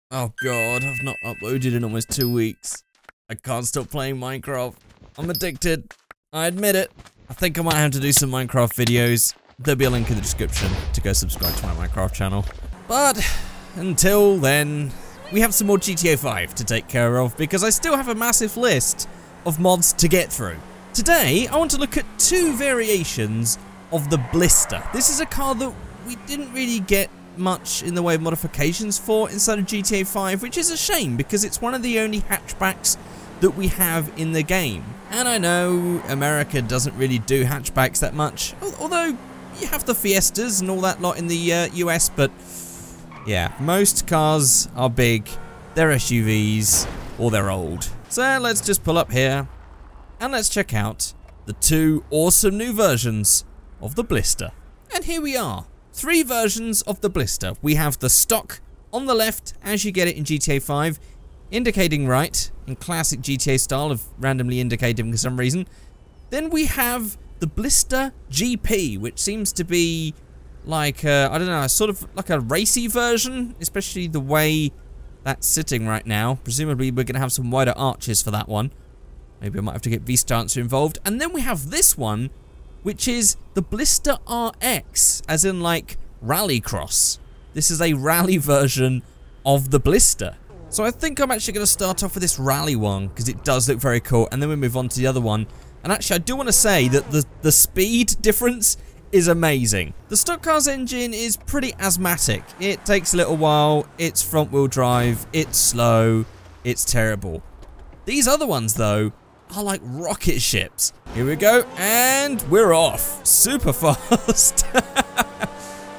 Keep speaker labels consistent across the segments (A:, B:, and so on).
A: Oh god, I've not uploaded in almost 2 weeks. I can't stop playing Minecraft. I'm addicted. I admit it. I think I might have to do some Minecraft videos. There'll be a link in the description to go subscribe to my Minecraft channel. But until then, we have some more GTA 5 to take care of because I still have a massive list of mods to get through. Today, I want to look at 2 variations of the Blista. This is a car that we didn't really get much in the way of modifications for inside of GTA 5, which is a shame because it's one of the only hatchbacks that we have in the game. And I know America doesn't really do hatchbacks that much, although you have the Fiestas and all that lot in the US, but yeah, most cars are big, they're SUVs, or they're old. So let's just pull up here and let's check out the 2 awesome new versions of the Blista. And here we are. 3 versions of the Blista. We have the stock on the left as you get it in GTA 5, indicating right, in classic GTA style of randomly indicating for some reason. Then we have the Blista GP, which seems to be like, I don't know, sort of like a racy version, especially the way that's sitting right now. Presumably we're going to have some wider arches for that one. Maybe I might have to get V-Stancer involved. And then we have this one, which is the Blista RX, as in like Rallycross. This is a rally version of the Blista. So I think I'm actually going to start off with this rally one, because it does look very cool, and then we move on to the other one. And actually I do want to say that the speed difference is amazing. The stock car's engine is pretty asthmatic. It takes a little while, it's front wheel drive, it's slow, it's terrible. These other ones though are like rocket ships. Here we go, and we're off. Super fast.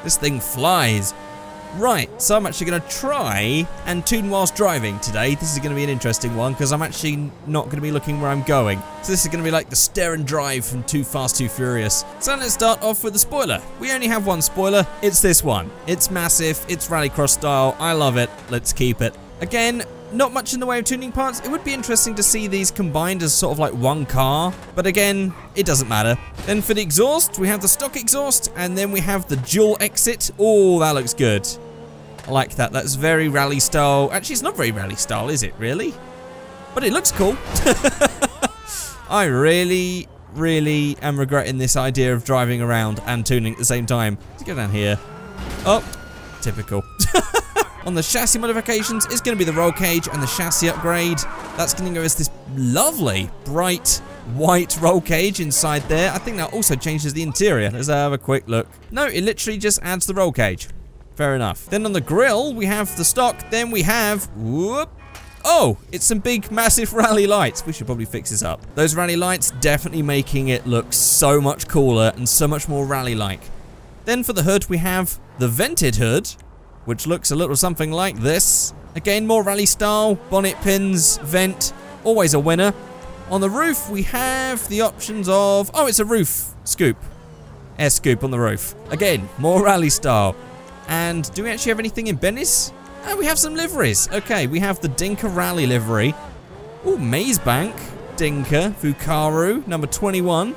A: This thing flies. Right, so I'm actually going to try and tune whilst driving today. This is going to be an interesting one because I'm actually not going to be looking where I'm going. So this is going to be like the stare and drive from Too Fast, Too Furious. So let's start off with the spoiler. We only have one spoiler. It's this one. It's massive. It's Rallycross style. I love it. Let's keep it. Again, not much in the way of tuning parts. It would be interesting to see these combined as sort of like one car, but again, it doesn't matter. Then for the exhaust, we have the stock exhaust, and then we have the dual exit. Oh, that looks good. I like that. That's very rally style. Actually, it's not very rally style, is it, really? But it looks cool. I really, really am regretting this idea of driving around and tuning at the same time. Let's go down here. Oh, typical. On the chassis modifications, it's going to be the roll cage and the chassis upgrade. That's going to give us this lovely, bright, white roll cage inside there. I think that also changes the interior. Let's have a quick look. No, it literally just adds the roll cage. Fair enough. Then on the grille, we have the stock. Then we have, whoop. Oh, it's some big, massive rally lights. We should probably fix this up. Those rally lights definitely making it look so much cooler and so much more rally-like. Then for the hood, we have the vented hood, which looks a little something like this. Again, more rally style, bonnet pins, vent, always a winner. On the roof, we have the options of, oh, it's a roof scoop. Air scoop on the roof. Again, more rally style. And do we actually have anything in Benny's? Oh, we have some liveries. Okay, we have the Dinka Rally livery. Oh, Maze Bank, Dinka, Fukaru, number 21.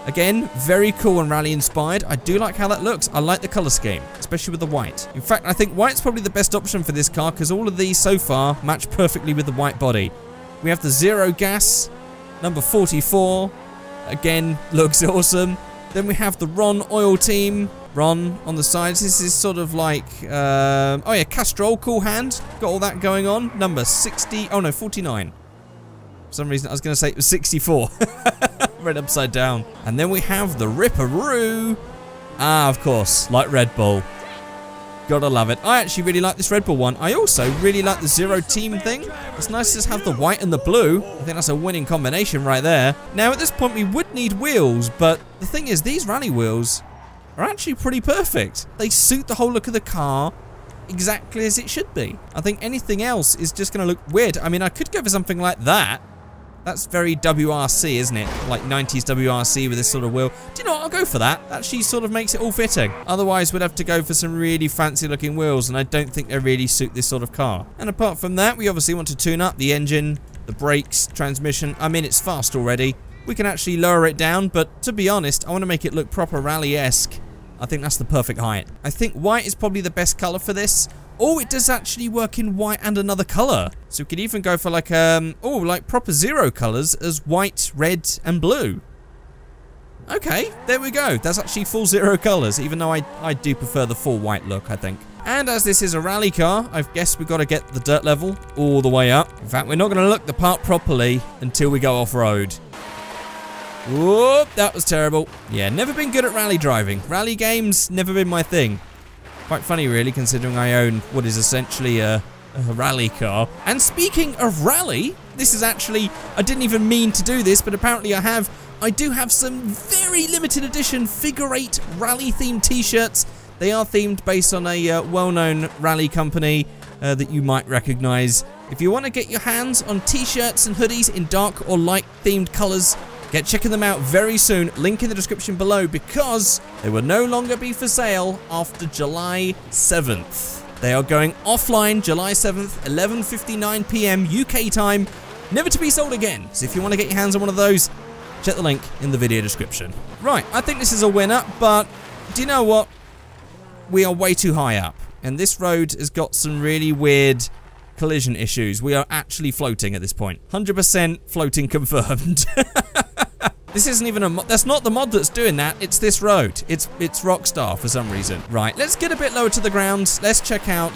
A: Again, very cool and rally inspired. I do like how that looks. I like the color scheme, especially with the white. In fact, I think white's probably the best option for this car because all of these so far match perfectly with the white body. We have the Zero Gas, number 44. Again, looks awesome. Then we have the Ron Oil Team. Ron on the sides. This is sort of like, oh yeah, Castrol, cool hand. Got all that going on. Number 60, oh no, 49. For some reason I was going to say it was 64. Read upside down. And then we have the Ripperoo. Ah, of course, like Red Bull. Gotta love it. I actually really like this Red Bull one. I also really like the Zero Team thing. It's nice to have the white and the blue. I think that's a winning combination right there. Now at this point we would need wheels, but the thing is these rally wheels are actually pretty perfect. They suit the whole look of the car exactly as it should be. I think anything else is just going to look weird. I mean, I could go for something like that. That's very WRC, isn't it? Like 90s WRC with this sort of wheel. Do you know what? I'll go for that. That actually sort of makes it all fitting. Otherwise, we'd have to go for some really fancy looking wheels, and I don't think they really suit this sort of car. And apart from that, we obviously want to tune up the engine, the brakes, transmission. I mean, it's fast already. We can actually lower it down, but to be honest, I want to make it look proper rally-esque. I think that's the perfect height. I think white is probably the best color for this. Oh, it does actually work in white and another color. So we could even go for like, like proper zero colors as white, red, and blue. Okay, there we go. That's actually full zero colors, even though I do prefer the full white look, I think. And as this is a rally car, I guess we've got to get the dirt level all the way up. In fact, we're not going to look the part properly until we go off-road. Whoop, that was terrible. Yeah, never been good at rally driving. Rally games, never been my thing. Quite funny, really, considering I own what is essentially a rally car. And speaking of rally, this is actually, I didn't even mean to do this, but apparently I do have some very limited edition Figureight rally-themed t-shirts. They are themed based on a well-known rally company that you might recognize. If you want to get your hands on t-shirts and hoodies in dark or light-themed colors, get checking them out very soon. Link in the description below, because they will no longer be for sale after July 7th. They are going offline July 7th, 11:59 PM UK time, never to be sold again. So if you want to get your hands on one of those, check the link in the video description. Right, I think this is a winner, but do you know what? We are way too high up, and this road has got some really weird collision issues. We are actually floating at this point. 100% floating confirmed. This isn't even a mod. That's not the mod that's doing that. It's this road. It's Rockstar for some reason. Right, let's get a bit lower to the ground. Let's check out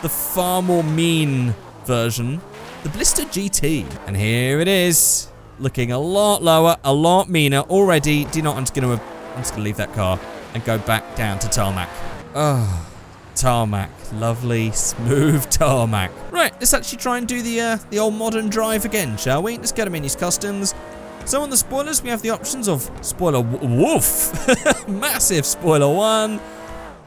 A: the far more mean version, the Blista GT. And here it is, looking a lot lower, a lot meaner already. Do you know what? I'm just gonna leave that car and go back down to tarmac. Oh, tarmac. Lovely, smooth tarmac. Right, let's actually try and do the old modern drive again, shall we? Let's go to menus customs. So on the spoilers, we have the options of spoiler woof, massive spoiler 1,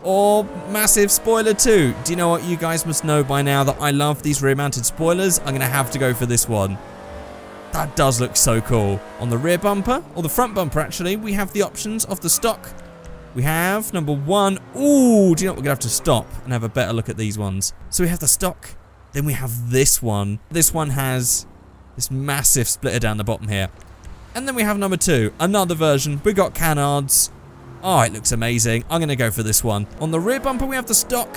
A: or massive spoiler 2. Do you know what? You guys must know by now that I love these rear-mounted spoilers. I'm going to have to go for this one. That does look so cool. On the rear bumper, or the front bumper actually, we have the options of the stock. We have number 1. Ooh, do you know what? We're going to have to stop and have a better look at these ones. So we have the stock, then we have this one. This one has this massive splitter down the bottom here. And then we have number 2, another version. We got canards. Oh, it looks amazing. I'm going to go for this one. On the rear bumper, we have the stock.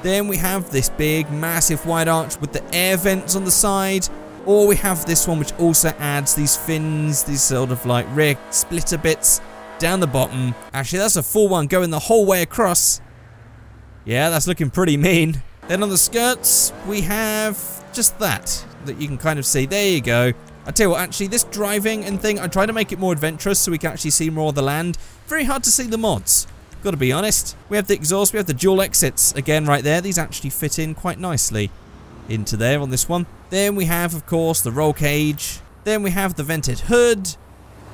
A: Then we have this big, massive wide arch with the air vents on the side. Or we have this one, which also adds these fins, these sort of like rear splitter bits down the bottom. Actually, that's a full one going the whole way across. Yeah, that's looking pretty mean. Then on the skirts, we have just that you can kind of see. There you go. I tell you what, actually, this driving and thing, I try to make it more adventurous so we can actually see more of the land. Very hard to see the mods, gotta be honest. We have the exhaust, we have the dual exits, again, right there. These actually fit in quite nicely into there on this one. Then we have, of course, the roll cage. Then we have the vented hood.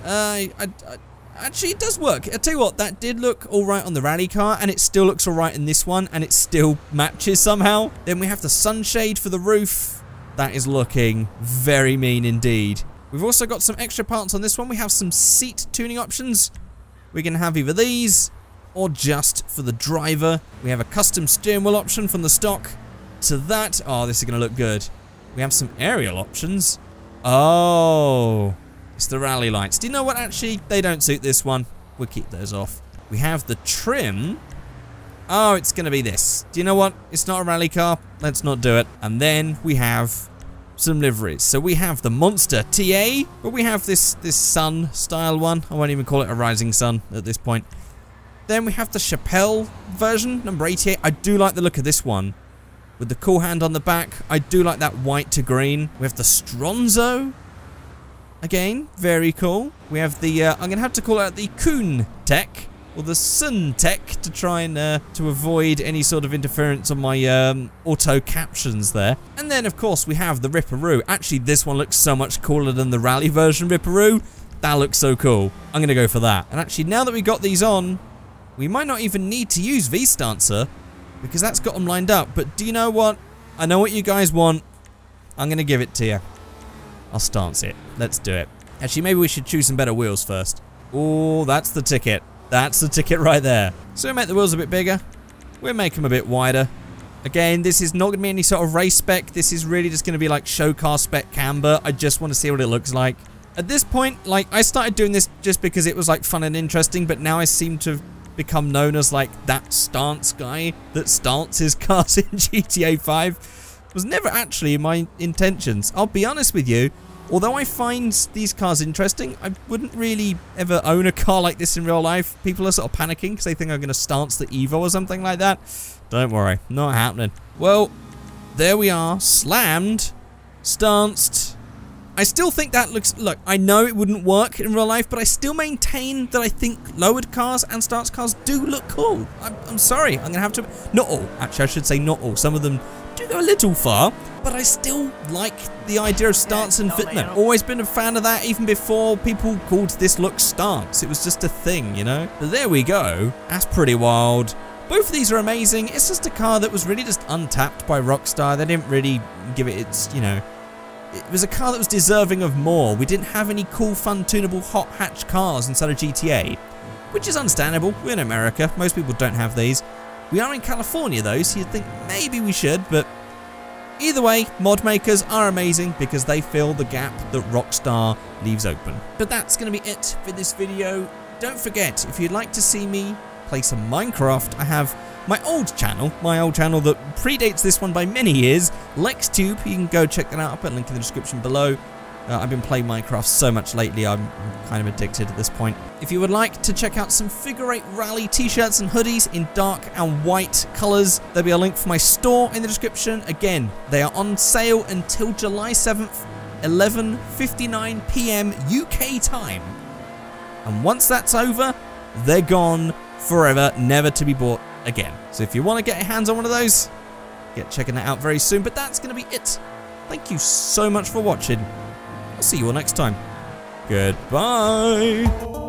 A: Actually, it does work. I tell you what, that did look alright on the rally car, and it still looks alright in this one, and it still matches somehow. Then we have the sunshade for the roof. That is looking very mean indeed. We've also got some extra parts on this one. We have some seat tuning options. We can have either these or just for the driver. We have a custom steering wheel option from the stock to that. Oh, this is going to look good. We have some aerial options. Oh, it's the rally lights. Do you know what? Actually, they don't suit this one. We'll keep those off. We have the trim. Oh, it's going to be this. Do you know what? It's not a rally car. Let's not do it. And then we have some liveries. So we have the Monster TA, but we have this sun style one. I won't even call it a rising sun at this point. Then we have the Chappelle version, number 88. I do like the look of this one with the cool hand on the back. I do like that white to green. We have the Stronzo. Again, very cool. We have the, I'm going to have to call it the Kuhn Tech, or the Sun Tech, to try and, to avoid any sort of interference on my, auto captions there. And then, of course, we have the Ripperoo. Actually, this one looks so much cooler than the rally version Ripperoo. That looks so cool. I'm going to go for that. And actually, now that we got these on, we might not even need to use V-Stancer, because that's got them lined up. But do you know what? I know what you guys want. I'm going to give it to you. I'll stance it. Let's do it. Actually, maybe we should choose some better wheels first. Oh, that's the ticket. That's the ticket right there. So we make the wheels a bit bigger. We'll make them a bit wider. Again, this is not going to be any sort of race spec. This is really just going to be like show car spec camber. I just want to see what it looks like. At this point, like, I started doing this just because it was like fun and interesting, but now I seem to become known as like that stance guy that stances cars in GTA 5 was never actually in my intentions. I'll be honest with you, although I find these cars interesting, I wouldn't really ever own a car like this in real life. People are sort of panicking because they think I'm going to stance the Evo or something like that. Don't worry, not happening. Well, there we are, slammed, stanced. I still think that looks, look, I know it wouldn't work in real life, but I still maintain that I think lowered cars and stance cars do look cool. I'm sorry, I'm going to have to, not all, actually I should say not all, some of them do go a little far, but I still like the idea of stance and fitment. Always been a fan of that even before people called this look stance. It was just a thing, you know? But there we go, that's pretty wild. Both of these are amazing. It's just a car that was really just untapped by Rockstar. They didn't really give it its, you know, it was a car that was deserving of more. We didn't have any cool, fun, tunable, hot hatch cars inside of GTA, which is understandable. We're in America. Most people don't have these. We are in California though, so you'd think maybe we should, but either way, mod makers are amazing because they fill the gap that Rockstar leaves open. But that's going to be it for this video. Don't forget, if you'd like to see me play some Minecraft, I have my old channel that predates this one by many years, LexTube. You can go check that out. I'll put a link in the description below. I've been playing Minecraft so much lately, I'm kind of addicted at this point. If you would like to check out some Figureight Rally t-shirts and hoodies in dark and white colours, there'll be a link for my store in the description. Again, they are on sale until July 7th, 11:59 PM UK time. And once that's over, they're gone forever, never to be bought again. So if you want to get your hands on one of those, get checking that out very soon. But that's going to be it. Thank you so much for watching. I'll see you all next time. Goodbye.